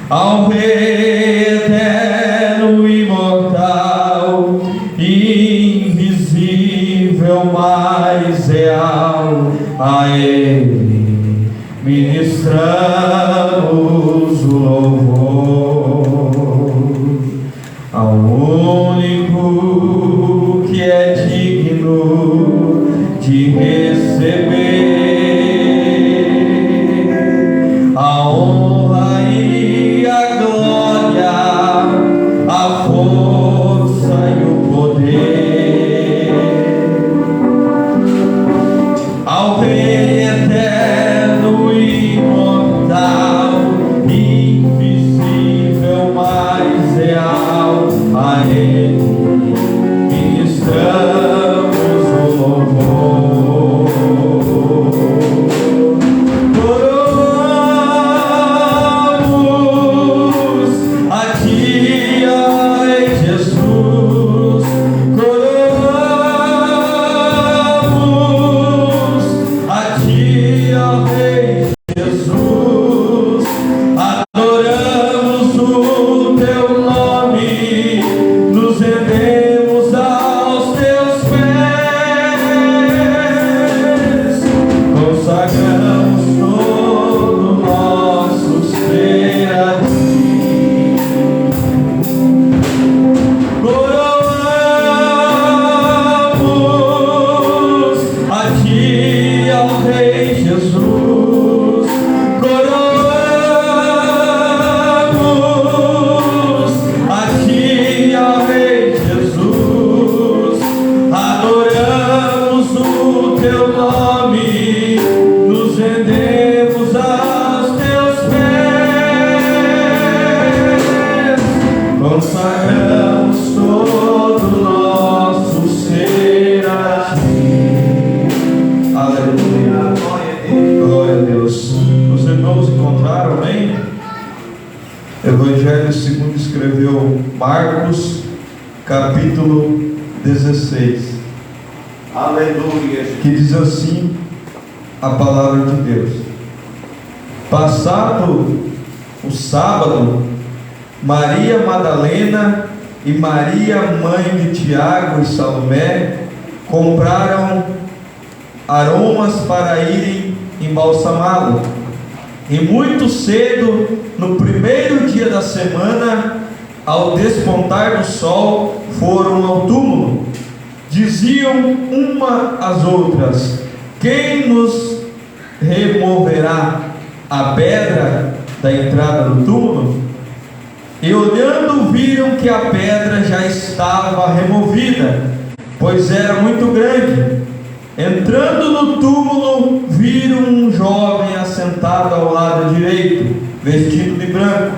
ao Rei eterno, imortal, invisível, mais real, a Ele ministramos o louvor, ao único que é digno de receber a honra e a glória, a força e o poder, ao Rei eterno, imortal, invisível, mais real, a Ele ministramos o louvor. Coroamos a Ti, ó Rei Jesus, coroamos a Ti, ó Rei Jesus, adoramos o Teu nome, nos rendemos aos Teus pés, consagramos todo o nosso ser a Ti. Coroamos a Ti, ó Rei Jesus, coroamos a Ti, ó Rei Jesus, adoramos o Teu nome, nos rendemos aos Teus pés, consagramos todo o nosso ser a Ti. Aleluia, glória a Deus. Os irmãos encontraram, amém? Evangelho segundo escreveu Marcos, capítulo 16, Aleluia. que diz assim a palavra de Deus: passado o sábado, Maria Madalena e Maria, mãe de Tiago e Salomé, compraram aromas para irem embalsamá-lo. E muito cedo, no primeiro dia da semana, ao despontar do sol, foram ao túmulo. Diziam uma às outras: quem nos removerá a pedra da entrada do túmulo? E olhando, viram que a pedra já estava removida, pois era muito grande. Entrando no túmulo, viram um jovem assentado ao lado direito, vestido de branco,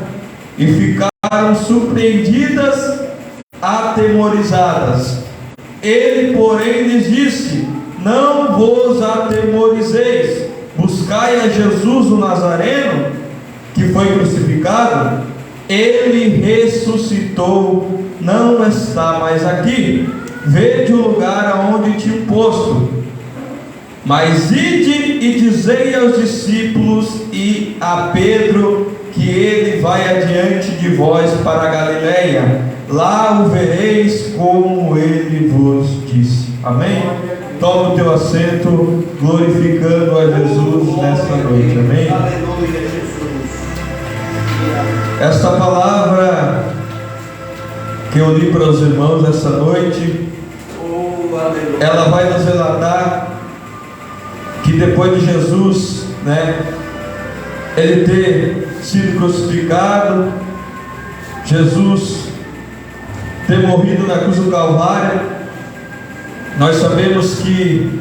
e ficaram surpreendidas, atemorizadas. Ele, porém, lhes disse: não vos atemorizeis, buscai a Jesus o Nazareno, que foi crucificado. Ele ressuscitou, não está mais aqui. Vede o lugar aonde tinha posto. Mas ide e dizei aos discípulos e a Pedro que ele vai adiante de vós para a Galileia. Lá o vereis como ele vos disse. Amém? Toma o teu assento, glorificando a Jesus nesta noite. Amém? Aleluia, Jesus. Esta palavra que eu li para os irmãos essa noite, Aleluia. ela vai nos relatar que depois de Jesus, ele ter sido crucificado, Jesus ter morrido na cruz do Calvário, nós sabemos que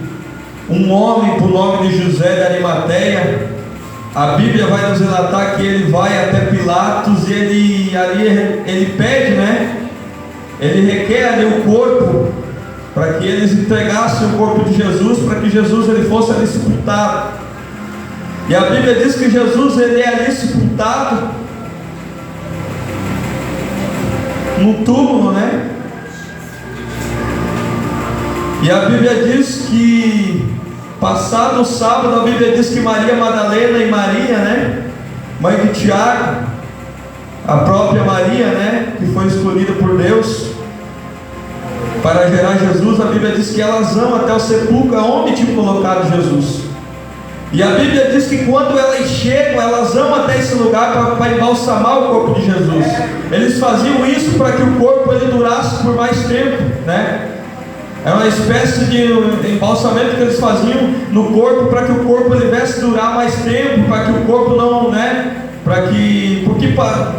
um homem por nome de José de Arimateia, a Bíblia vai nos relatar que ele vai até Pilatos e ele pede, ele requer ali o corpo, para que eles entregassem o corpo de Jesus, para que Jesus ele fosse ali sepultado. E a Bíblia diz que Jesus ele é ali sepultado no túmulo, E a Bíblia diz que passado o sábado, a Bíblia diz que Maria Madalena e Maria, mãe de Tiago, a própria Maria, né, que foi escolhida por Deus para gerar Jesus. A Bíblia diz que elas vão até o sepulcro onde tinha colocado Jesus. E a Bíblia diz que quando elas chegam, elas vão até esse lugar para embalsamar o corpo de Jesus. Eles faziam isso para que o corpo ele durasse por mais tempo, né? É uma espécie de embalsamento que eles faziam no corpo para que o corpo ele viesse durar mais tempo, para que o corpo não, né? Porque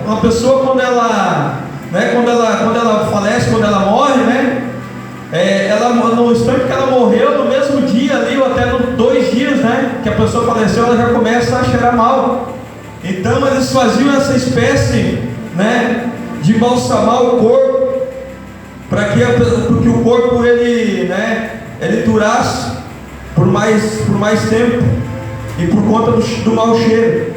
uma pessoa quando ela falece, quando ela morre, né? Ela, no instante que ela morreu, no mesmo dia ali, ou até 2 dias, né, que a pessoa faleceu, ela já começa a cheirar mal. Então eles faziam essa espécie, né, de embalsamar o corpo, para que o corpo ele durasse por mais tempo, e por conta do mau cheiro.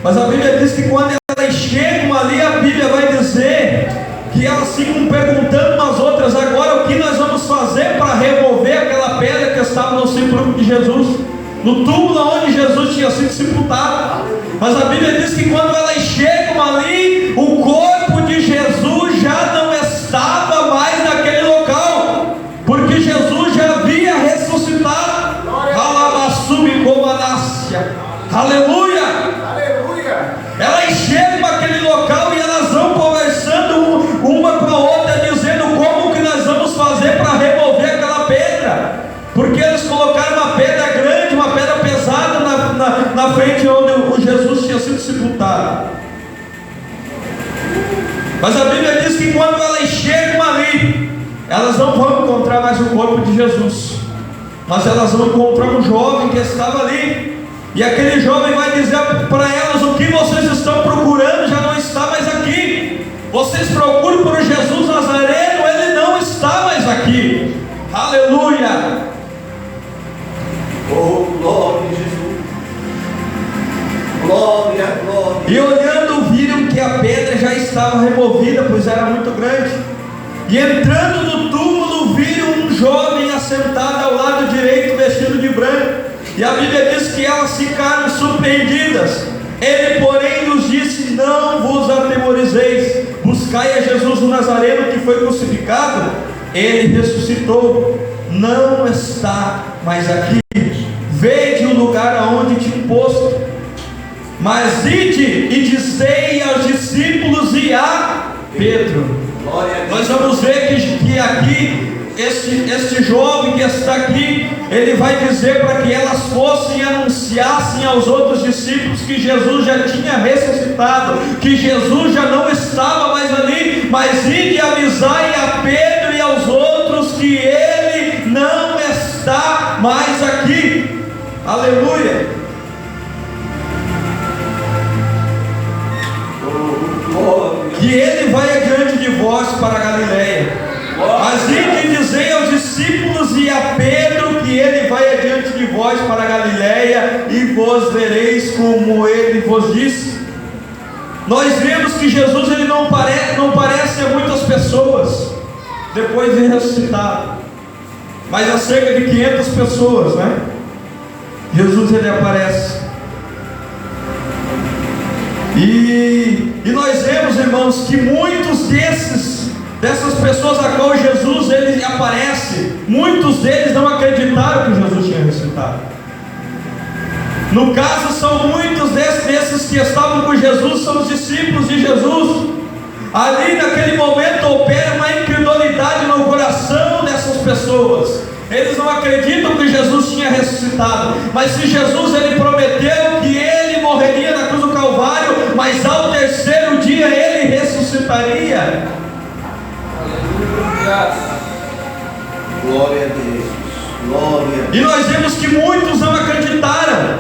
Mas a Bíblia diz que quando elas chegam ali, a Bíblia vai dizer que elas ficam perguntando umas outras: agora o que nós vamos fazer para remover aquela pedra que estava no sepulcro de Jesus, no túmulo onde Jesus tinha sido sepultado? Mas a Bíblia diz que quando elas chegam ali, o corpo de Jesus já não estava mais naquele local, porque Jesus já havia ressuscitado. Aleluia! Elas chegam àquele local e elas vão conversando uma com a outra, dizendo como que nós vamos fazer para remover aquela pedra, porque eles colocaram uma pedra grande, uma pedra pesada na frente onde o Jesus tinha sido sepultado. Mas a Bíblia diz que quando elas chegam ali, elas não vão encontrar mais o corpo de Jesus, mas elas vão encontrar um jovem que estava ali. E aquele jovem vai dizer para elas: o que vocês estão procurando já não está mais aqui. Vocês procuram por Jesus Nazareno, ele não está mais aqui. Aleluia! Oh, glória a Jesus. Glória, glória. E olhando, viram que a pedra já estava removida, pois era muito grande. E entrando no túmulo, viram um jovem assentado ao lado direito, vestido de branco. E a Bíblia diz que elas ficaram surpreendidas. Ele, porém, nos disse: não vos atemorizeis, buscai a Jesus o Nazareno, que foi crucificado. Ele ressuscitou, não está mais aqui. Vede o lugar aonde te posto. Mas ide e dizei aos discípulos e a Pedro. Nós vamos ver que aqui este jovem que está aqui, ele vai dizer para que elas fossem e anunciassem aos outros discípulos que Jesus já tinha ressuscitado, que Jesus já não estava mais ali. Mas ide e avisai a Pedro e aos outros que ele não está mais aqui. Aleluia! Que ele vai adiante de vós para a Galileia. Mas ide e dizei aos discípulos e a Pedro que ele vai adiante de vós para a Galileia, e vos vereis como ele vos disse. Nós vemos que Jesus ele não parece a muitas pessoas depois de ressuscitado, mas a cerca de 500 pessoas, né? Jesus ele aparece. E nós vemos, irmãos, que muitos dessas pessoas a qual Jesus ele aparece, muitos deles não acreditaram que Jesus tinha ressuscitado. No caso, são muitos desses que estavam com Jesus, são os discípulos de Jesus. Ali naquele momento opera uma incredulidade no coração dessas pessoas. Eles não acreditam que Jesus tinha ressuscitado. Mas se Jesus ele prometeu que ele morreria na cruz do Calvário, mas ao terceiro dia ele ressuscitaria. Aleluia. Glória a Deus. Glória. E nós vemos que muitos não acreditaram.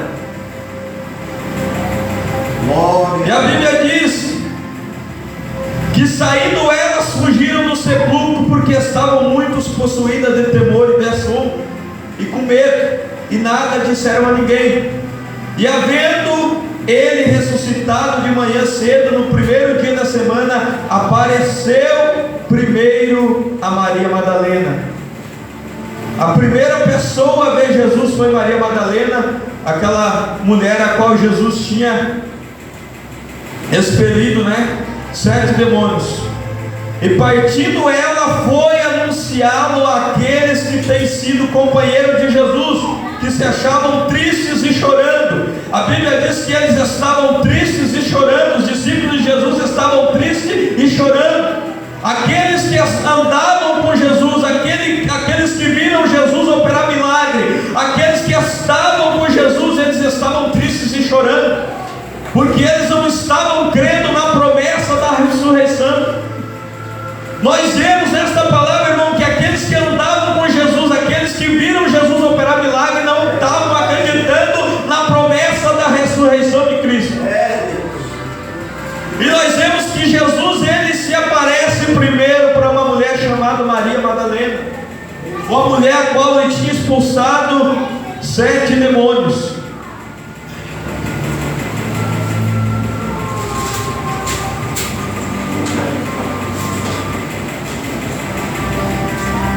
Glória. E a Bíblia diz que saindo elas fugiram do sepulcro, porque estavam muitos possuídas de temor e de assombro e com medo, e nada disseram a ninguém. E havendo ele ressuscitado de manhã cedo, no primeiro dia da semana, apareceu primeiro a Maria Madalena. A primeira pessoa a ver Jesus foi Maria Madalena, aquela mulher a qual Jesus tinha expelido, 7 demônios. E partindo ela, foi anunciá-lo àqueles que têm sido companheiros de Jesus, que se achavam tristes e chorando. A Bíblia diz que eles estavam tristes e chorando. Os discípulos de Jesus estavam tristes e chorando. Aqueles que andavam com Jesus, aqueles que viram Jesus operar milagre, aqueles que estavam com Jesus, eles estavam tristes e chorando, porque eles não estavam crendo na promessa da ressurreição. Nós vemos nesta palavra, irmão, que aqueles que andavam com Jesus, aqueles que viram Jesus operar milagre, não estavam acreditando na promessa da ressurreição de Cristo. E nós vemos que Jesus, ele se aparece primeiro para uma mulher chamada Maria Madalena, uma mulher a qual ele tinha expulsado 7 demônios.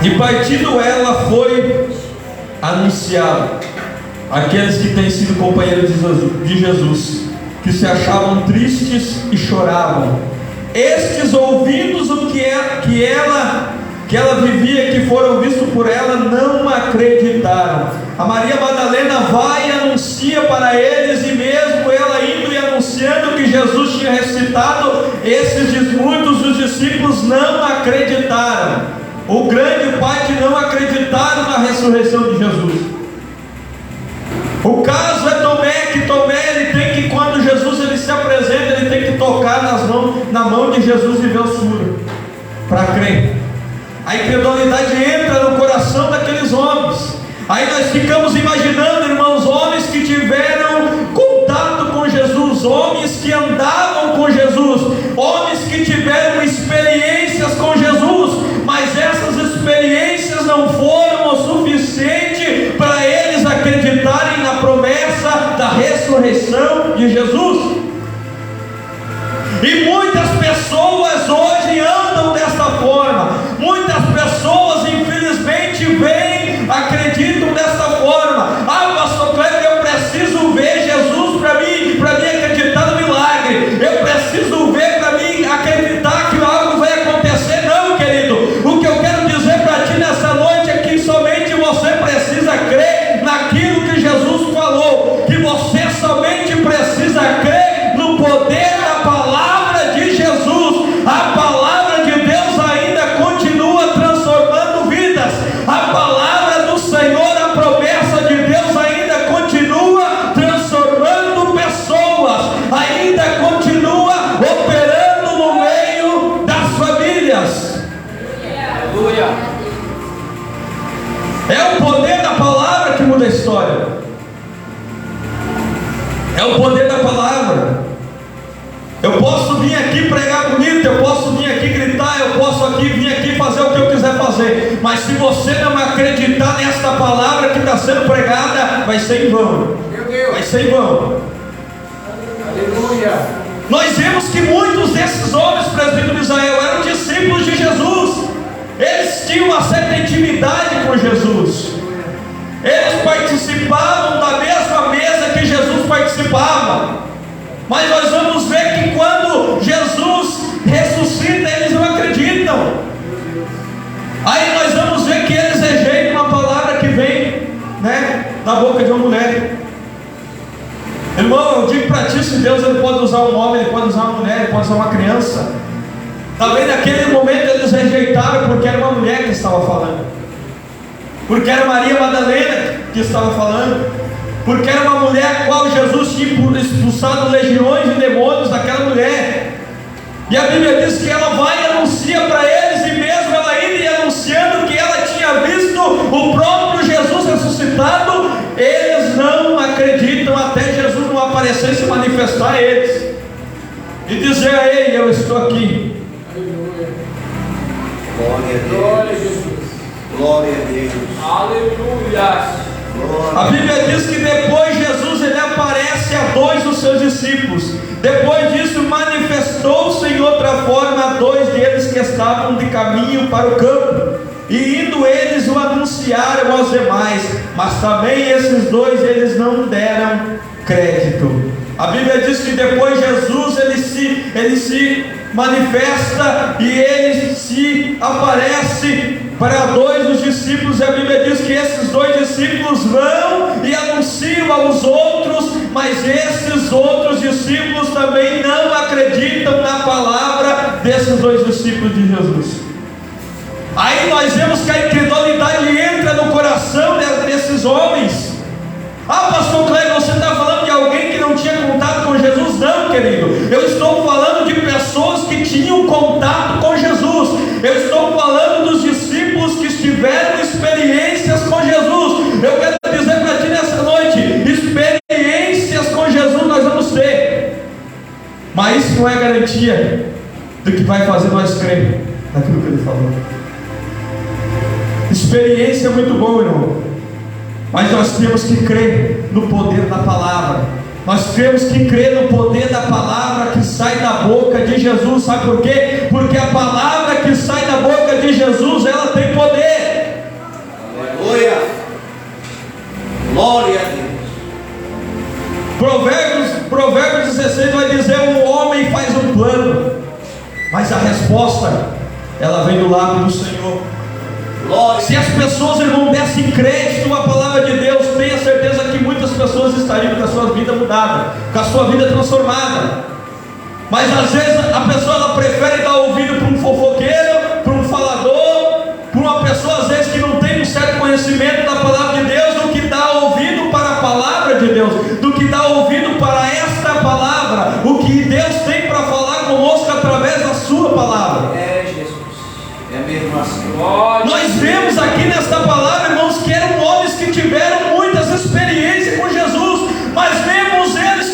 E partindo ela, foi anunciar aqueles que têm sido companheiros de Jesus, que se achavam tristes e choravam. Estes, ouvindo o que ela vivia, que foram vistos por ela, não acreditaram. A Maria Madalena vai e anuncia para eles, e mesmo ela indo e anunciando que Jesus tinha ressuscitado, muitos dos discípulos não acreditaram. O grande parte não acreditaram na ressurreição de Jesus. O caso é Tomé, que Tomé, ele tem que, quando Jesus ele se apresenta, ele tem que tocar na mão de Jesus e ver o suro, para crer. A incredulidade entra no coração daqueles homens. Aí nós ficamos imaginando, irmãos, homens que tiveram contato com Jesus, homens que andavam com Jesus, homens que tiveram experiências com Jesus, mas essas experiências não foram o suficiente para eles acreditarem na promessa da ressurreição de Jesus. E muitas pessoas hoje andam dessa forma. Muitas pessoas, infelizmente, acreditam dessa forma. Pastor Cleber, eu preciso ver Jesus para mim acreditar no milagre. Eu preciso ver para mim acreditar que algo vai acontecer. Não, querido. O que eu quero dizer para ti nessa noite é que somente você precisa crer naquilo que Jesus falou. Que você somente precisa crer no poder da palavra de Jesus. A palavra de Deus ainda continua transformando vidas. A palavra do Senhor, a promessa de Deus ainda continua transformando pessoas, ainda continua operando no meio das famílias. Aleluia. É o poder da palavra que muda a história. É o poder da palavra. Eu posso vir aqui pregar bonito, eu posso vir aqui gritar, eu posso vir aqui fazer o que eu quiser fazer, mas se você não acreditar nesta palavra que está sendo pregada, vai ser em vão. Vai ser em vão. Aleluia. Nós vemos que muitos desses homens, presbítero de Israel, eram discípulos de Jesus. Eles tinham uma certa intimidade com Jesus. Eles participavam da mesma mesa que Jesus participava. Mas nós vamos ver que quando Jesus ressuscita, eles não acreditam. Aí nós vamos ver que eles rejeitam a palavra que vem, da boca de uma mulher. Irmão, eu digo para ti, se Deus ele pode usar um homem, ele pode usar uma mulher, ele pode usar uma criança. Talvez naquele momento eles rejeitaram porque era uma mulher que estava falando, porque era Maria Madalena que estava falando, porque era uma mulher a qual Jesus tinha expulsado legiões de demônios daquela mulher. E a Bíblia diz que ela vai e anuncia para eles, e mesmo ela indo e anunciando que ela tinha visto o próprio Jesus ressuscitado, eles não acreditam até Jesus não aparecer e se manifestar a eles e dizer a ele: eu estou aqui. Glória a Jesus. Glória a Deus. Aleluia. A Bíblia diz que depois Jesus ele aparece a 2 dos seus discípulos. Depois disso manifestou-se em outra forma a 2 deles que estavam de caminho para o campo, e indo eles o anunciaram aos demais. Mas também esses 2 eles não deram crédito. A Bíblia diz que depois Jesus ele se manifesta e ele se aparece para 2 dos discípulos, e a Bíblia diz que esses 2 discípulos vão e anunciam aos outros, mas esses outros discípulos também não acreditam na palavra desses 2 discípulos de Jesus. Aí nós vemos que a incredulidade entra no coração desses homens. Pastor Cleber, você está falando de alguém que não tinha contato com Jesus? Não, querido, eu estou falando de pessoas que tinham contato com Jesus. Eu estou falando dos discípulos que tiveram experiências com Jesus. Eu quero dizer para ti nessa noite, experiências com Jesus nós vamos ter, mas isso não é garantia do que vai fazer nós crer naquilo que ele falou. Experiência é muito bom, irmão, mas nós temos que crer no poder da palavra. Nós temos que crer no poder da palavra que sai da boca de Jesus. Sabe por quê? Porque a palavra que sai da boca de Jesus, ela tem poder. Aleluia. Glória a Deus. Provérbios 16 vai dizer: um homem faz um plano, mas a resposta, ela vem do lado do Senhor. Se as pessoas, irmão, dessem crédito à palavra de Deus, tenha certeza que muitas pessoas estariam com a sua vida mudada, com a sua vida transformada. Mas às vezes a pessoa ela prefere dar ouvido para um fofoqueiro, para um falador, para uma pessoa às vezes que não tem um certo conhecimento da palavra de Deus, do que dar ouvido para a palavra de Deus, do que dar ouvido para esta palavra, o que Deus tem para falar conosco através da sua palavra. Nós vemos aqui nesta palavra, irmãos, que eram homens que tiveram muitas experiências com Jesus, mas vemos eles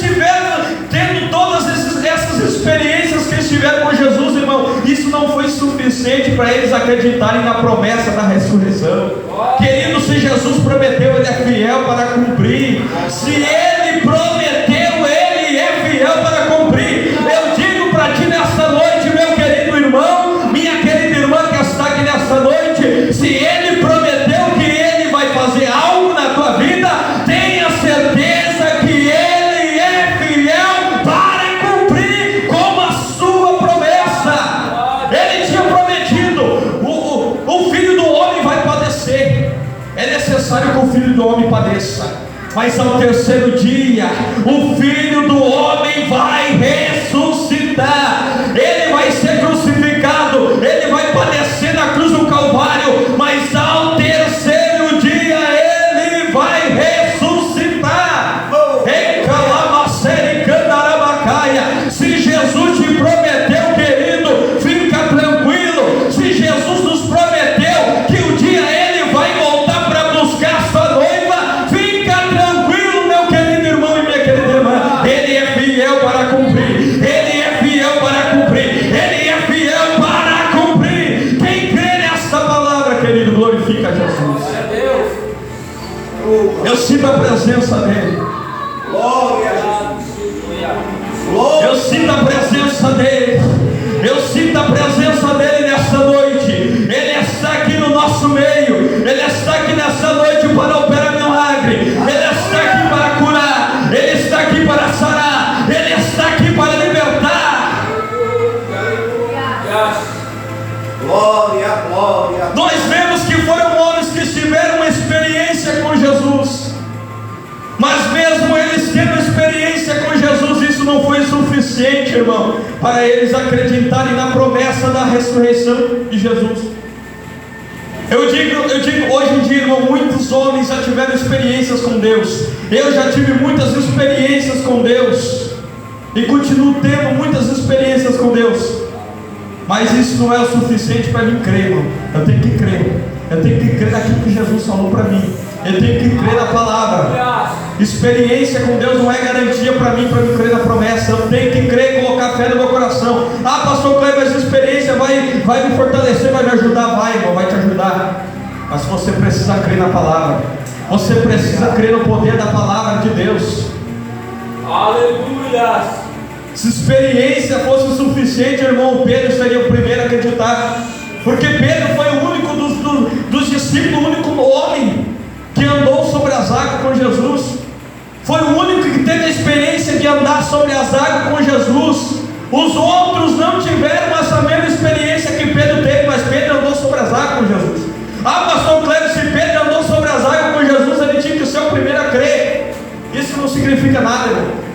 tendo todas essas experiências que eles tiveram com Jesus, irmão. Isso não foi suficiente para eles acreditarem na promessa da ressurreição. Querido, se Jesus prometeu, ele é fiel para cumprir. Se ele prometeu, ele é fiel para cumprir. Eu digo para ti nesta noite, meu querido irmão, minha querida irmã que está aqui nesta noite, se ele prometeu que ele vai fazer algo na tua vida, tenha certeza que ele é fiel para cumprir com a sua promessa. Ele tinha prometido: o filho do homem vai padecer. É necessário que o filho do homem padeça, mas ao terceiro dia o filho do homem vai ressuscitar. Ele vai ser crucificado, ele vai padecer na cruz do Calvário, mas ao terceiro dia ele vai ressuscitar. Se Jesus te prometeu, querido, fica tranquilo. Se Jesus nos prometeu que um dia ele vai voltar para buscar sua noiva, fica tranquilo, meu querido irmão e minha querida irmã. Ele é fiel para cumprir. Ele é fiel para cumprir. Ele é fiel para cumprir. Quem crê nessa palavra, querido, glorifica Jesus. Eu sinto a presença dele. Glória a Jesus. Eu sinto a presença dele. Eu sinto a presença dele nessa noite. Ele está aqui no nosso meio. Ele está aqui nessa noite para operar milagre. Ele está aqui para curar. Ele está aqui para sarar. Ele está aqui para libertar. Glória, glória. Nós vemos que foram homens que tiveram uma experiência com Jesus, mas mesmo eles tendo experiência com Jesus, isso não foi suficiente, irmão, para eles acreditarem na promessa da ressurreição de Jesus. Eu digo hoje em dia, irmão, muitos homens já tiveram experiências com Deus. Eu já tive muitas experiências com Deus e continuo tendo muitas experiências com Deus, mas isso não é o suficiente para mim crer, irmão. Eu tenho que crer. Eu tenho que crer naquilo que Jesus falou para mim. Eu tenho que crer na palavra. Experiência com Deus não é garantia para mim crer na promessa. Eu tenho que crer e colocar fé no meu coração. Pastor Cleber, essa experiência vai me fortalecer, vai me ajudar. Vai, irmão, vai te ajudar. Mas você precisa crer na palavra. Você precisa crer no poder da palavra de Deus. Aleluia. Se experiência fosse suficiente, irmão, Pedro seria o primeiro a acreditar. Porque Pedro foi o único dos discípulos, o único homem que andou sobre as águas com Jesus. Foi o único que teve a experiência de andar sobre as águas com Jesus. Os outros não tiveram essa mesma experiência que Pedro teve, mas Pedro andou sobre as águas com Jesus. Ah, pastor Cleber, se Pedro andou sobre as águas com Jesus, ele tinha que ser o primeiro a crer. Isso não significa nada, irmão.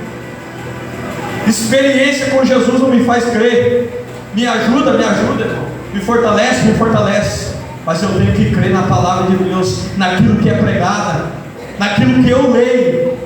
Experiência com Jesus não me faz crer. Me ajuda, irmão. Me fortalece. Mas eu tenho que crer na palavra de Deus, naquilo que é pregada, naquilo que eu leio,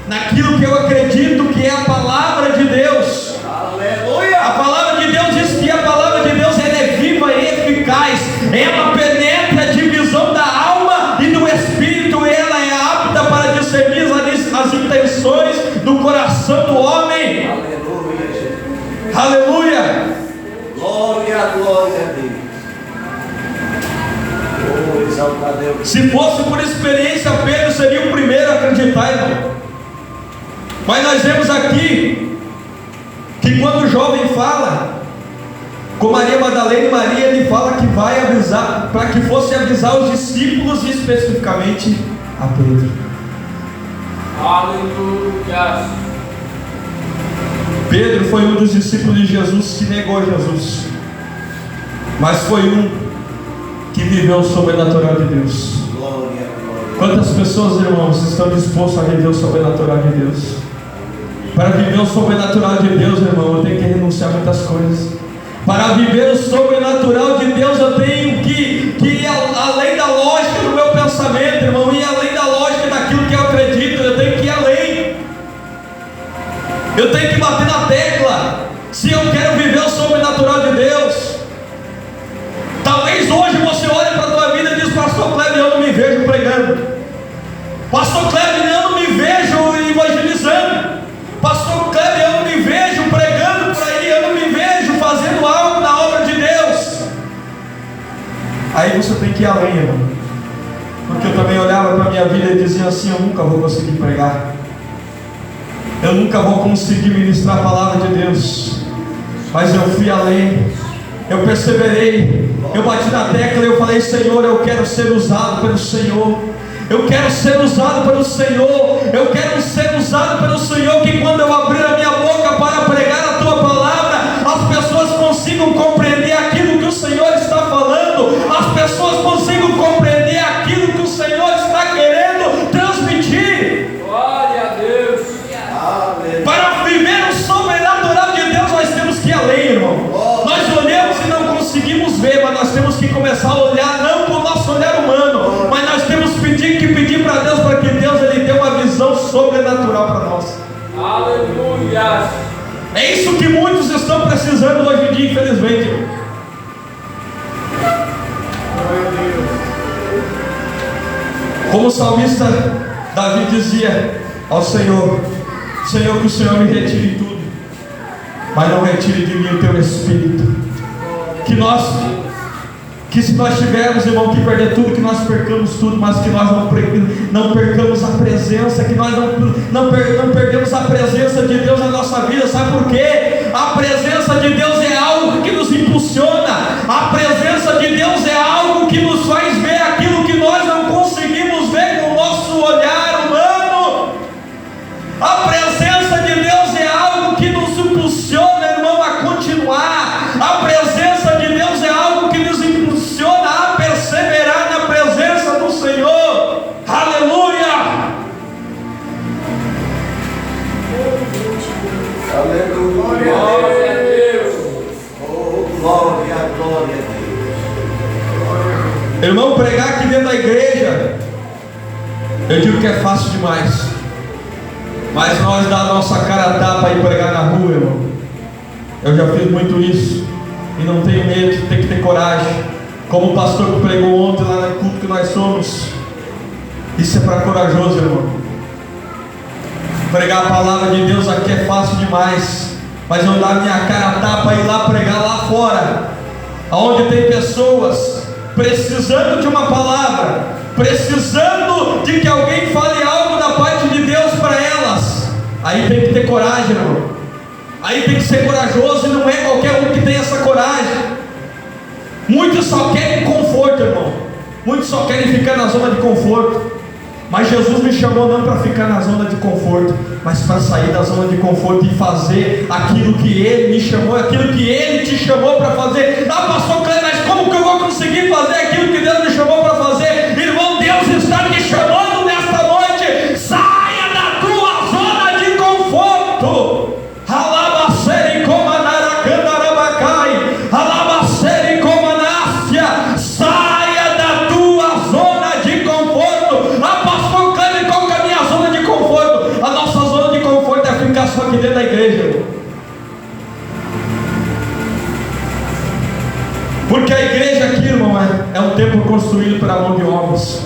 naquilo que eu acredito que é a palavra de Deus. Aleluia! A palavra de Deus diz que a palavra de Deus ela é viva e eficaz. Ela penetra a divisão da alma e do espírito. Ela é apta para discernir as intenções do coração do homem. Aleluia, Jesus. Aleluia! Glória a Deus. Oh, exalta a Deus. Se fosse por experiência, Pedro seria o primeiro a acreditar, irmão. Mas nós vemos aqui que quando o jovem fala com Maria Madalena e Maria, ele fala que vai avisar, para que fosse avisar os discípulos e especificamente a Pedro. Aleluia. Pedro foi um dos discípulos de Jesus que negou Jesus, mas foi um que viveu o sobrenatural de Deus. Glória. Quantas pessoas, irmãos, estão dispostos a viver o sobrenatural de Deus? Para viver o sobrenatural de Deus, irmão, eu tenho que renunciar a muitas coisas. Para viver o sobrenatural de Deus, eu tenho que ir além da lógica do meu pensamento, irmão, e além da lógica daquilo que eu acredito. Eu tenho que ir além. Eu tenho que bater na tecla. Se eu quero viver o sobrenatural de Deus, talvez hoje você olhe para a tua vida e diz: pastor Cleber, eu não me vejo pregando. Pastor Cleber, eu não me vejo evangelizando. Pastor Cleber, eu não me vejo pregando por aí, eu não me vejo fazendo algo na obra de Deus. Aí você tem que ir além, irmão. Porque eu também olhava para a minha vida e dizia assim: eu nunca vou conseguir pregar, eu nunca vou conseguir ministrar a palavra de Deus. Mas eu fui além, eu perseverei, eu bati na tecla e eu falei: Senhor, eu quero ser usado pelo Senhor. Eu quero ser usado pelo Senhor. Eu quero ser usado pelo Senhor, que quando eu abrir a minha boca para pregar a tua palavra, as pessoas consigam compreender aquilo que o Senhor está falando. As pessoas consigam compreender aquilo que o Senhor está querendo transmitir. Glória a Deus. Aleluia. Para viver o sobrenatural de Deus, nós temos que ir além, irmão. Nós olhamos e não conseguimos ver, mas nós temos que começar a olhar não com o nosso olhar humano, mas nós temos que pedir para Deus, para que Deus ele dê uma visão sobrenatural para nós. Aleluia. É isso que muitos estão precisando hoje em dia, infelizmente. Como o salmista Davi dizia ao Senhor: Senhor, que o Senhor me retire tudo, mas não retire de mim o teu Espírito. Que se nós tivermos, irmão, que perder tudo, que nós percamos tudo, mas que nós não percamos a presença, que nós não perdemos a presença de Deus na nossa vida. Sabe por quê? A presença de Deus é algo que nos impulsiona. A presença de Deus é algo que nos faz ver aquilo que nós não conseguimos ver com o nosso olhar humano. A presença de Deus é algo que nos impulsiona, irmão, a continuar. A presença de Deus é algo que nos impulsiona a perseverar na presença do Senhor. Aleluia! Aleluia. Glória a Deus. Oh, glória a Deus. Irmão, pregar aqui dentro da igreja, eu digo que é fácil demais. Mas nós dar a nossa cara a tapa e pregar na rua, irmão, eu já fiz muito isso. E não tenho medo, tem que ter coragem. Como o pastor que pregou ontem lá no culto que nós somos. Isso é para corajoso, irmão. Pregar a palavra de Deus aqui é fácil demais. Mas eu dar minha cara a tapa e ir lá pregar lá fora, onde tem pessoas precisando de uma palavra, precisando de que alguém fale algo da parte de Deus para elas. Aí tem que ter coragem, irmão. Aí tem que ser corajoso, e não é qualquer um que tem essa coragem. Muitos só querem conforto, irmão. Muitos só querem ficar na zona de conforto. Mas Jesus me chamou não para ficar na zona de conforto, mas para sair da zona de conforto e fazer aquilo que Ele me chamou, aquilo que Ele te chamou para fazer. Ah, pastor Cleber, mas como que eu vou conseguir fazer aquilo que Deus me chamou para fazer? Irmão, Deus está te chamando nesta noite. Saia da tua zona de conforto. Alabacere como anaracandarabacai, alabacere como anácia. Saia da tua zona de conforto. Ah, pastor Cleber, qual que é a minha zona de conforto? A nossa zona de conforto é ficar só aqui dentro da igreja. Porque a igreja aqui, irmão, é um templo construído pela mão de homens.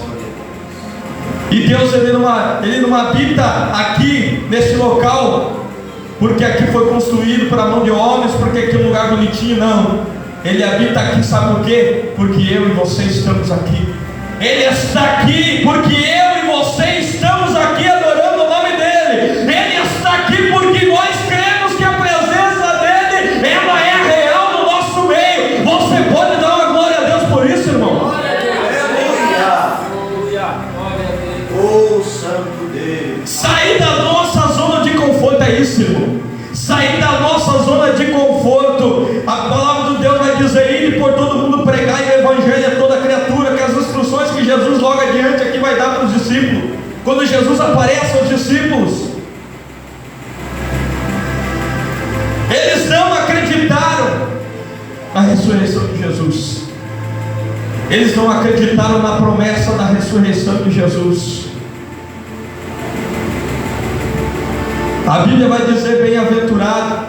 E Deus, Ele não habita aqui, nesse local, porque aqui foi construído pela mão de homens, porque aqui é um lugar bonitinho, não. Ele habita aqui, sabe por quê? Porque eu e você estamos aqui. Ele está aqui porque eu e você estamos aqui adorando o nome dEle. Ele está aqui porque nós cremos que a presença dEle, ela é real no nosso meio. Você pode dar uma glória a Deus por isso, irmão? Oh, Santo Deus. Sair da nossa zona de conforto é isso, irmão. Sair da nossa zona de conforto. A palavra de Deus vai dizer: ide por todo mundo pregar e o evangelho a toda criatura. Que as instruções que Jesus logo adiante aqui vai dar para os discípulos, quando Jesus aparece aos discípulos, eles não acreditaram na ressurreição de Jesus. Eles não acreditaram na promessa da ressurreição de Jesus. A Bíblia vai dizer: bem-aventurado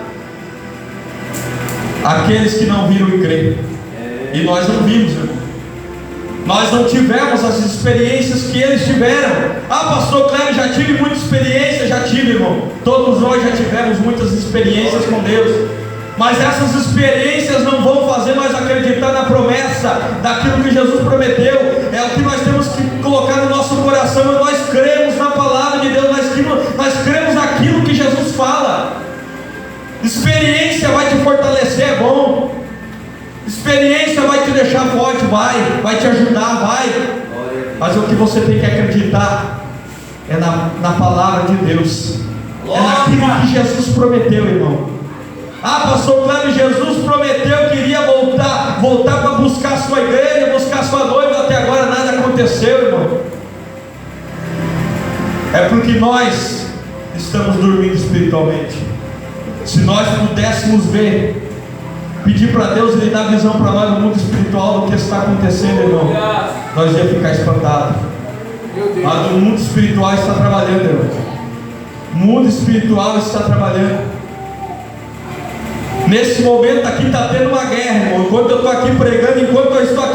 aqueles que não viram e creram. E nós não vimos, irmão. Nós não tivemos as experiências que eles tiveram. Ah, pastor Cleber, já tive muita experiência. Já tive, irmão. Todos nós já tivemos muitas experiências com Deus. Mas essas experiências não vão fazer nós acreditar na promessa daquilo que Jesus prometeu. É o que nós temos que colocar no nosso coração. Nós cremos na palavra de Deus. Nós cremos naquilo que Jesus fala. Experiência vai te fortalecer, é bom. Experiência vai te deixar forte, vai te ajudar, vai. Mas o que você tem que acreditar é na palavra de Deus. É naquilo que Jesus prometeu, irmão. Ah, pastor Cleber, Jesus prometeu que iria voltar para buscar a sua igreja, buscar a sua noiva. Até agora nada aconteceu, irmão. É porque nós estamos dormindo espiritualmente. Se nós pudéssemos ver, pedir para Deus Ele dar visão para nós no mundo espiritual do que está acontecendo, irmão, nós ia ficar espantados. Mas o mundo espiritual está trabalhando, irmão. O mundo espiritual está trabalhando. Nesse momento aqui está tendo uma guerra, irmão. Enquanto eu estou aqui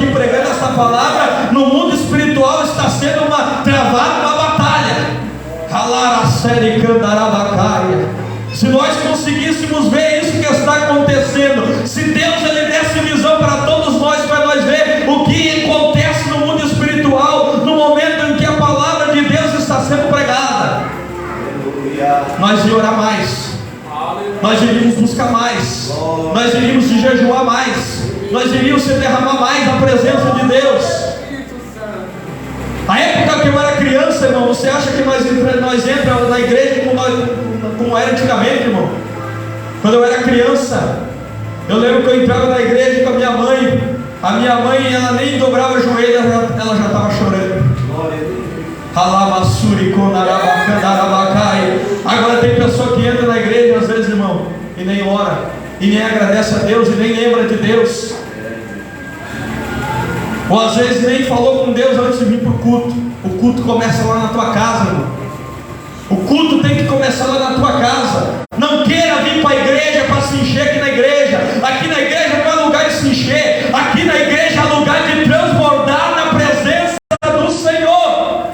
pregando essa palavra, no mundo espiritual está sendo travada uma batalha. Se nós conseguíssemos ver isso que está acontecendo, se Deus Ele desse visão para todos nós, para nós ver o que acontece no mundo espiritual, no momento em que a palavra de Deus está sendo pregada, nós iríamos orar mais, nós iríamos buscar mais, nós iríamos jejuar mais, nós iríamos se derramar mais na presença de Deus. A época que eu era criança, irmão, você acha que nós entramos na igreja como era antigamente, irmão? Quando eu era criança, eu lembro que eu entrava na igreja com a minha mãe. A minha mãe, ela nem dobrava o joelho, ela já estava chorando. Agora tem pessoa que entra na igreja às vezes, irmão, e nem ora, e nem agradece a Deus, e nem lembra de Deus. Ou às vezes nem falou com Deus antes de vir para o culto. O culto começa lá na tua casa, irmão. O culto tem que começar lá na tua casa. Não queira vir para a igreja para se encher aqui na igreja. Aqui na igreja não é lugar de se encher. Aqui na igreja é lugar de transbordar na presença do Senhor.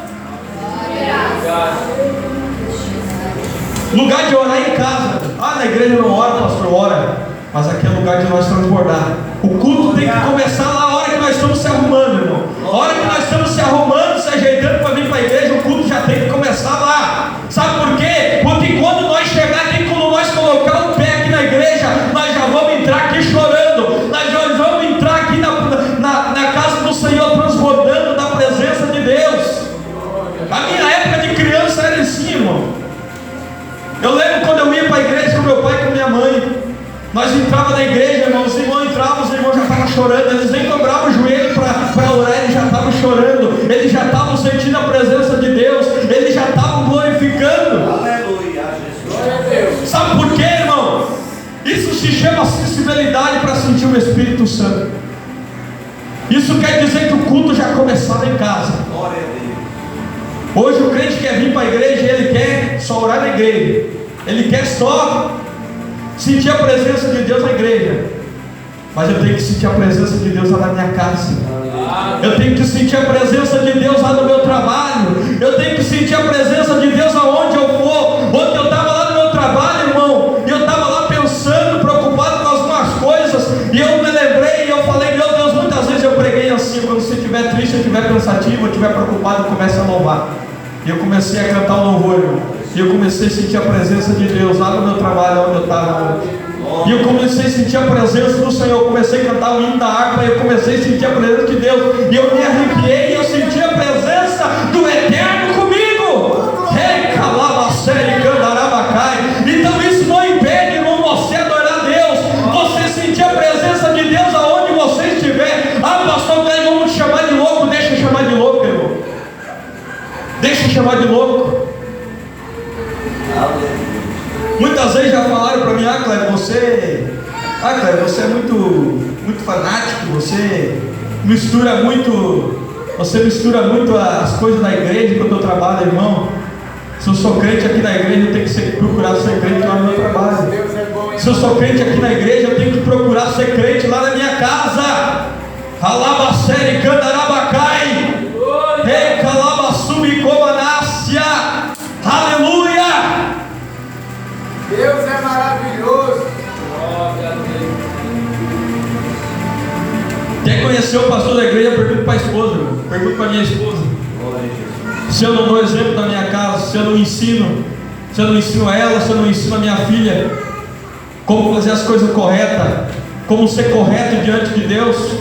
Lugar de orar em casa. Ah, na igreja não ora, pastor, ora. Mas aqui é lugar de nós transbordar. O culto tem que começar lá a hora que nós estamos se arrumando, irmão. A hora que nós estamos se arrumando, se ajeitando para vir para a igreja, o culto já tem que começar lá. Sabe por quê? Porque quando nós chegar aqui, quando nós colocar o pé aqui na igreja, nós já vamos entrar aqui chorando. Nós já vamos entrar aqui na casa do Senhor, transbordando da presença de Deus. A minha época de criança era assim, irmão. Eu lembro quando eu ia para a igreja com meu pai e com minha mãe. Nós entrávamos na igreja, irmão, os irmãos entravam, os irmãos já estavam chorando, eles nem dobravam o joelho para orar, eles já estavam chorando, eles já estavam sentindo a presença de Deus, eles já estavam glorificando. Aleluia, Jesus. Sabe por quê, irmão? Isso se chama sensibilidade para sentir o Espírito Santo. Isso quer dizer que o culto já começava em casa. Glória a Deus. Hoje o crente quer vir para a igreja e ele quer só orar na igreja, ele quer só sentir a presença de Deus na igreja. Mas eu tenho que sentir a presença de Deus lá na minha casa. Eu tenho que sentir a presença de Deus lá no meu trabalho. Eu tenho que sentir a presença de Deus aonde eu for. Ontem eu estava lá no meu trabalho, irmão, e eu estava lá pensando, preocupado com algumas coisas, e eu me lembrei e eu falei: meu Deus, muitas vezes eu preguei assim, quando você estiver triste, estiver pensativo, estiver preocupado, comece a louvar. E eu comecei a cantar um louvor, irmão. E eu comecei a sentir a presença de Deus lá no meu trabalho, onde eu estava hoje. E eu comecei a sentir a presença do Senhor. Eu comecei a cantar o hino da harpa. E eu comecei a sentir a presença de Deus. E eu me arrepiei e eu senti a presença do Eterno comigo. Rei Calabacere Candarabacai. Então isso não impede, irmão, você adorar a Deus. Você sentir a presença de Deus aonde você estiver. Ah, pastor, vamos te chamar de louco. Deixa eu chamar de louco, irmão. Deixa eu chamar de louco. Muitas vezes já falaram para mim: Cléber, você é muito fanático, você mistura muito as coisas da igreja com o teu trabalho, irmão. Se eu sou crente aqui na igreja, eu tenho que procurar ser crente lá no meu trabalho. Se eu sou crente aqui na igreja, eu tenho que procurar ser crente lá na minha casa. Alabacere Candarabacai, Rei Calabassubi Comanácia. Aleluia! Deus é maravilhoso. Quer conhecer o pastor da igreja? Pergunta para a esposa, pergunta para a minha esposa. Se eu não dou exemplo da minha casa, se eu não ensino a ela, se eu não ensino a minha filha como fazer as coisas corretas, como ser correto diante de Deus,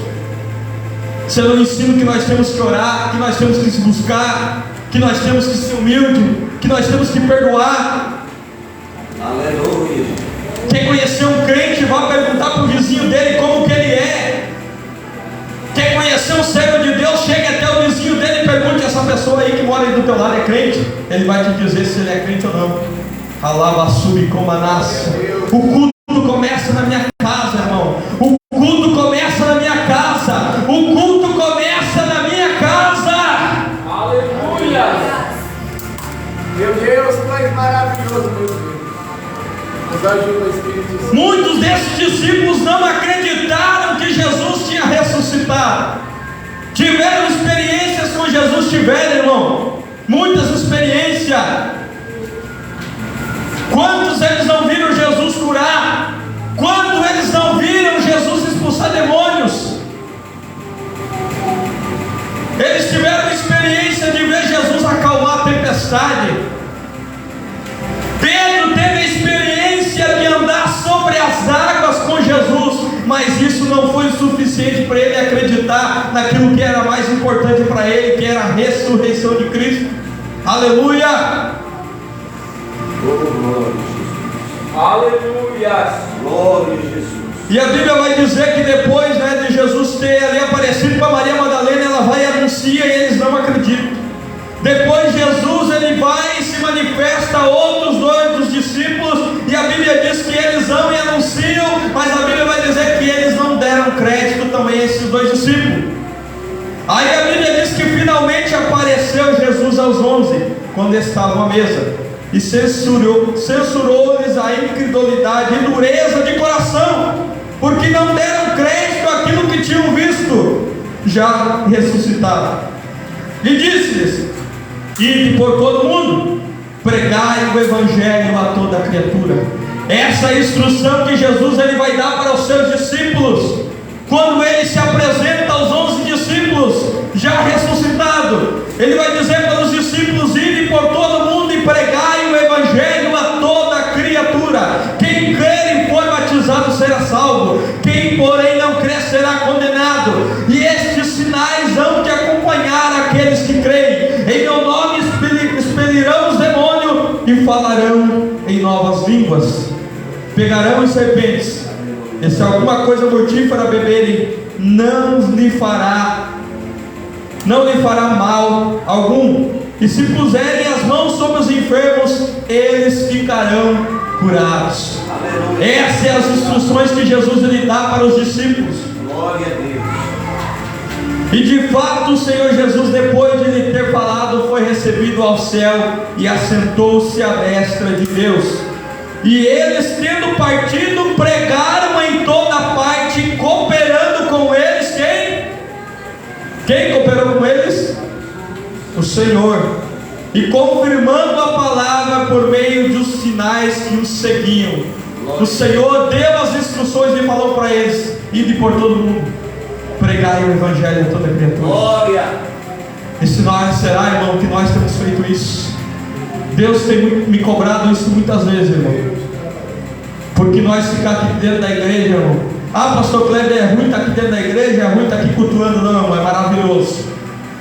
se eu não ensino que nós temos que orar, que nós temos que se buscar, que nós temos que ser humilde, que nós temos que perdoar. Aleluia. Quem conhecer um crente, vai perguntar para o vizinho dele como que ele é. Quem conhecer um servo de Deus, chegue até o vizinho dele e pergunte: essa pessoa aí que mora aí do teu lado é crente? Ele vai te dizer se ele é crente ou não. Alabassubi Comanácia. O culto começa na minha casa, irmão. O culto começa na minha casa. O culto começa na minha casa. Aleluia. Meu Deus, tu és maravilhoso, meu Deus. Nos ajuda, Espírito Santo. Muitos desses discípulos não acreditaram que Jesus tinha ressuscitado. Tiveram experiências com Jesus, tiveram, irmão. Muitas experiências. Quantos eles não viram Jesus curar? Quantos eles não viram Jesus expulsar demônios? Eles tiveram experiência de ver Jesus acalmar a tempestade. Pedro teve a experiência de andar sobre as águas com Jesus, mas isso não foi o suficiente para ele acreditar naquilo que era mais importante para ele, que era a ressurreição de Cristo. Aleluia! Glória a Jesus. Aleluia. Glória a Jesus. E a Bíblia vai dizer que depois, de Jesus ter ali aparecido para Maria Madalena, ela vai e anuncia e eles não acreditam. Depois Jesus ele vai e se manifesta a outros dois dos discípulos, e a Bíblia diz que eles vão e anunciam, mas a Bíblia vai dizer que eles não deram crédito também a esses dois discípulos. Aí a Bíblia diz que finalmente apareceu Jesus aos 11, quando estavam à mesa, e censurou-lhes a incredulidade e dureza de coração, porque não deram crédito àquilo que tinham visto já ressuscitado. E disse-lhes: ide por todo mundo, pregai o evangelho a toda criatura. Essa é a instrução que Jesus ele vai dar para os seus discípulos, quando ele se apresenta aos 11 discípulos, já ressuscitado. Ele vai dizer para os discípulos: ide por todo mundo e pregai o evangelho a toda criatura. Quem crer e for batizado será salvo, quem porém não crer será condenado. E estes sinais hão de acompanhar aqueles que creem. Em meu nome falarão em novas línguas, pegarão em serpentes, e se alguma coisa mortífera beberem, não lhe fará mal algum, e se puserem as mãos sobre os enfermos, eles ficarão curados. Essas são as instruções que Jesus lhe dá para os discípulos. Glória a Deus. E de fato o Senhor Jesus, depois de lhe ter falado, foi recebido ao céu e assentou-se à destra de Deus. E eles, tendo partido, pregaram em toda parte, cooperando com eles. Quem cooperou com eles? O Senhor. E confirmando a palavra por meio dos sinais que os seguiam. O Senhor deu as instruções e falou para eles: ide por todo mundo, pregai o Evangelho a toda criatura. Glória. E se nós, será, irmão, que nós temos feito isso? Deus tem me cobrado isso muitas vezes, irmão. Porque nós ficar aqui dentro da igreja, irmão, pastor Kleber, é ruim estar aqui dentro da igreja, é ruim estar aqui cultuando. Não, irmão, é maravilhoso.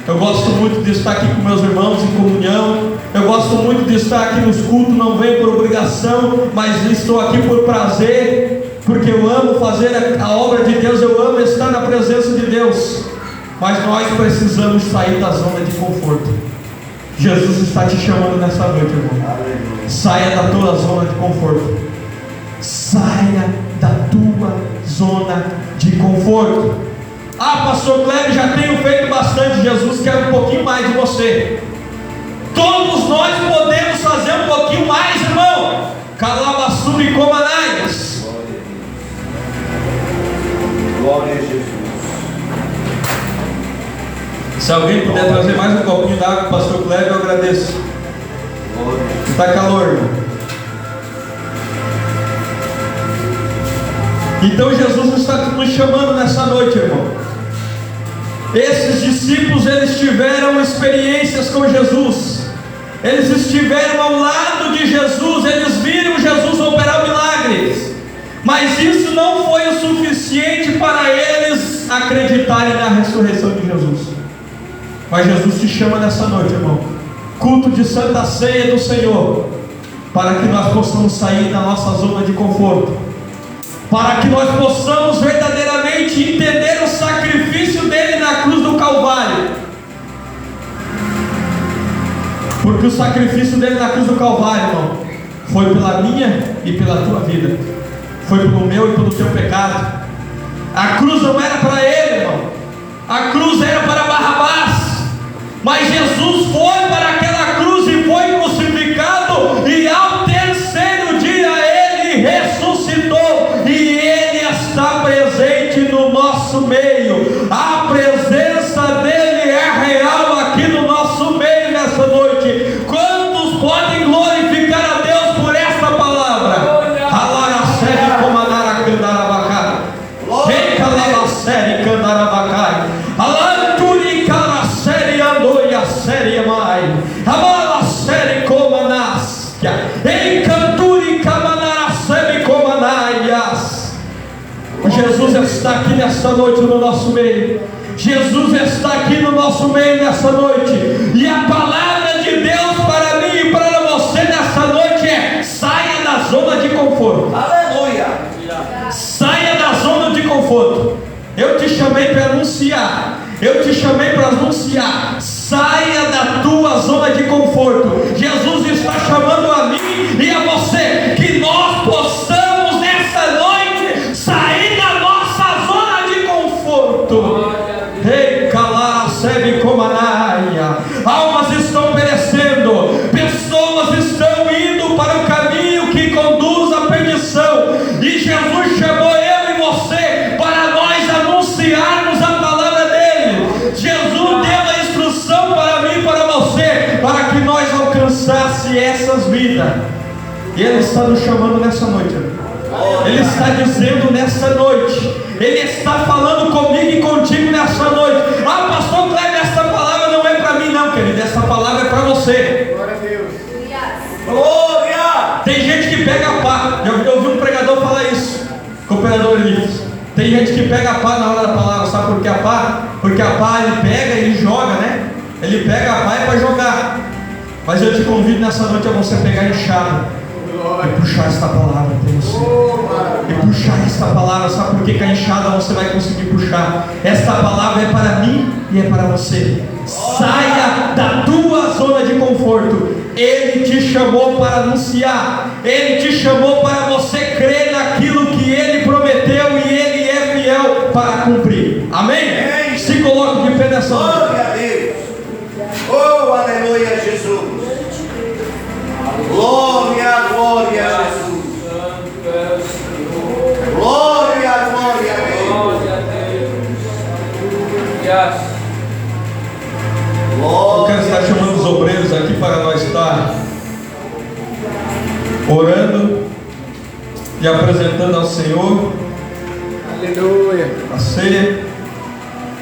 Eu gosto muito de estar aqui com meus irmãos em comunhão. Eu gosto muito de estar aqui nos cultos. Não venho por obrigação, mas estou aqui por prazer, porque eu amo fazer a obra de Deus. Eu amo estar na presença de Deus. Mas nós precisamos sair da zona de conforto. Jesus está te chamando nessa noite, irmão. Saia da tua zona de conforto. Saia da tua zona de conforto. Pastor Kleber, já tenho feito bastante. Jesus quer um pouquinho mais de você. Todos nós podemos fazer um pouquinho mais, irmão. Calabassu e Comanaias. Glória a Jesus. Se alguém puder trazer mais um copinho d'água para o pastor Kleber, eu agradeço. Está calor, irmão. Então Jesus está nos chamando nessa noite, irmão. Esses discípulos, eles tiveram experiências com Jesus. Eles estiveram ao lado de Jesus. Eles viram Jesus operar milagres. Mas isso não foi o suficiente para eles acreditarem na ressurreição de Jesus. Mas Jesus te chama nessa noite, irmão. Culto de Santa Ceia do Senhor, para que nós possamos sair da nossa zona de conforto, para que nós possamos verdadeiramente entender o sacrifício dele na cruz do Calvário. Porque o sacrifício dele na cruz do Calvário, irmão, foi pela minha e pela tua vida, foi pelo meu e pelo teu pecado. A cruz não era para ele, irmão, a cruz era para Barrabás. Mas Jesus foi para aquela cruz e foi crucificado, e ao terceiro dia ele ressuscitou, e ele está presente no nosso meio. A presença dele é real aqui no nosso meio nessa noite. Quantos podem glorificar a Deus por essa palavra? Alaracere comanara candarabacai, recalabacere candarabacai, alanturi caracere andoia série mai, amalacere comanascia, encanturi camanaracere comanaias. Jesus está aqui nessa noite no nosso meio. Jesus está aqui no nosso meio nessa noite. E a palavra de Deus para mim e para você nessa noite é: saia da zona de conforto. Aleluia. Saia da zona de conforto. Eu te chamei para anunciar. Eu te chamei para anunciar. Saia da tua zona de conforto. Jesus está chamando a mim e a você, que nós possamos nessa noite sair da nossa zona de conforto. Almas estão perecendo, pessoas estão indo para o caminho que conduz à perdição, e Jesus chamou eu e você para nós anunciarmos a palavra dele. Jesus deu a instrução para mim e para você, para que nós alcançássemos essas vidas. E ele está nos chamando nessa noite. Ele está dizendo nessa noite, ele está falando comigo e contigo nessa noite. Pastor Kleber, essa palavra não é para mim não, querido, essa palavra é para você. Glória a Deus. Glória. Tem gente que pega a pá. Eu ouvi um pregador falar isso, cooperador livres. Tem gente que pega a pá na hora da palavra. Sabe por que a pá? Porque a pá ele pega e ele joga, né? Ele pega a pá é para jogar. Mas eu te convido nessa noite a você pegar a enxada e puxar esta palavra até você. E puxar esta palavra. Sabe por que com a enxada você vai conseguir puxar? Esta palavra é para mim e é para você. Saia da tua zona de conforto. Ele te chamou para anunciar. Ele te chamou para você crer naquilo que Ele prometeu, e Ele é fiel para cumprir. Amém? Se coloque de pé nessa noite. Glória a Deus. Oh, aleluia, Jesus. Glória, glória a Jesus. Glória, glória a Deus. Eu quero estar chamando os obreiros aqui para nós estar orando e apresentando ao Senhor Aleluia. a ceia.